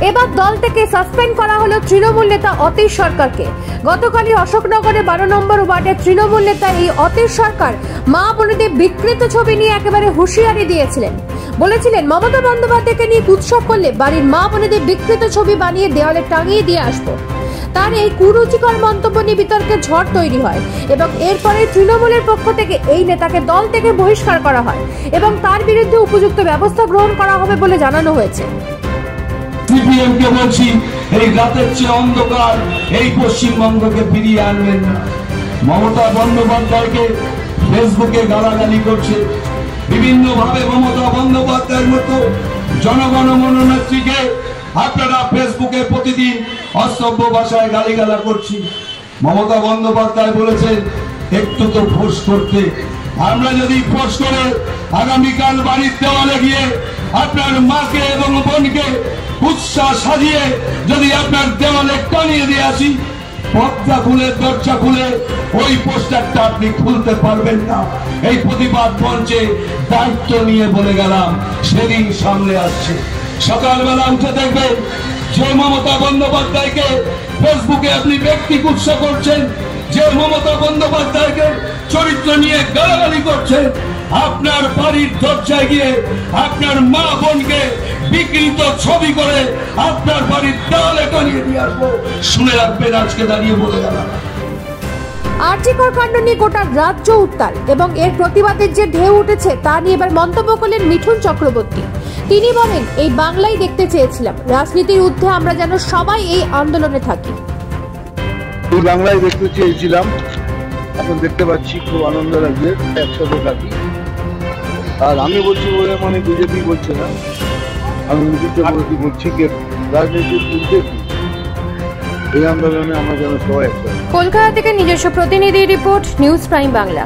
এবার দল থেকে সাসপেন্ড করা হলো তৃণমূল নেতা অতীশ সরকারকে। গতকালই অশোকনগরে 12 নম্বর ওয়ার্ডের তৃণমূল নেতা এই অতীশ সরকার মা বোনেদের বিকৃত ছবি নিয়ে একেবারে হুঁশিয়ারি দিয়েছিলেন। বলেছিলেন মমতা বন্দ্যোপাধ্যায়কে নিয়ে উৎসব করলে বাড়ির মা বোনেদের বিকৃত ছবি বানিয়ে দেওয়ালে টাঙিয়ে দিয়ে আসবো। তার এই কুরুচিকর মন্তব্য নিয়ে বিতর্কের ঝড় তৈরি হয় এবং এরপরে তৃণমূলের পক্ষ থেকে এই নেতাকে দল থেকে বহিষ্কার করা হয় এবং তার বিরুদ্ধে উপযুক্ত ব্যবস্থা গ্রহণ করা হবে বলে জানানো হয়েছে। সিপিএমকে বলছি, এই রাতের চেয়ে অন্ধকার এই পশ্চিমবঙ্গকে ফিরিয়ে আনবেন না। মমতা বন্দ্যোপাধ্যায়কে ফেসবুকে গালাগালি করছে, বিভিন্ন ভাবে মমতা বন্দ্যোপাধ্যায়ের মতো জনগণ মনোনেত্রীকে আপনারা ফেসবুকে প্রতিদিন অসভ্য ভাষায় গালিগালা করছি। মমতা বন্দ্যোপাধ্যায় বলেছেন একটু তো ফোর্স করতে। আমরা যদি ফোর্স করে আগামীকাল বাড়ির দেওয়ালে গিয়ে আপনার মাকে এবং বোনকে উৎসাহ সাজিয়ে যদি আপনার দেওয়ালে টানিয়ে দিয়ে আসি, পর্দা খুলে দরজা খুলে ওই পোস্টারটা আপনি খুলতে পারবেন না। এই প্রতিবাদ মঞ্চে দায়িত্ব নিয়ে বলে গেলাম, সেদিন সামনে আসছে। সকালবেলা উঠে দেখবেন যে মমতা বন্দ্যোপাধ্যায়কে ফেসবুকে আপনি ব্যক্তি কুৎসা করছেন, যে মমতা বন্দ্যোপাধ্যায়কে চরিত্র নিয়ে গালাগালি করছেন, আপনার বাড়ির দরজায় গিয়ে আপনার মা বোনকে বিকৃত ছবি করে আপনার বাড়ির দেওয়ালে টানিয়ে দিয়ে আসবো। শুনে রাখবেন, আজকে দাঁড়িয়ে বলে গেলাম। আর্থিকর কাণ্ড নিয়ে গোটা রাজ্য উত্তাল এবং এর প্রতিবাদের যে ঢেউ উঠেছে তা নিয়ে এবার মন্তব্য করলেন মিঠুন চক্রবর্তী। তিনি বলেন, এই বাংলাই দেখতে চেয়েছিলাম, রাজনীতির ঊর্ধ্বে আমরা যেন সবাই এই আন্দোলনে থাকি। এই বাংলায় দেখতে চেয়েছিলাম, এখন দেখতে পাচ্ছি, খুব আনন্দ লাগছে, একসাথে থাকি। আর আমি বলছি বলে মানে বিজেপি বলছে না, আমি মিঠুন চক্রবর্তী বলছি যে রাজনীতির ঊর্ধ্বে এই আন্দোলনে আমরা যেন সবাই একসাথে। কলকাতা থেকে নিজস্ব প্রতিনিধি রিপোর্ট, নিউজ প্রাইম বাংলা।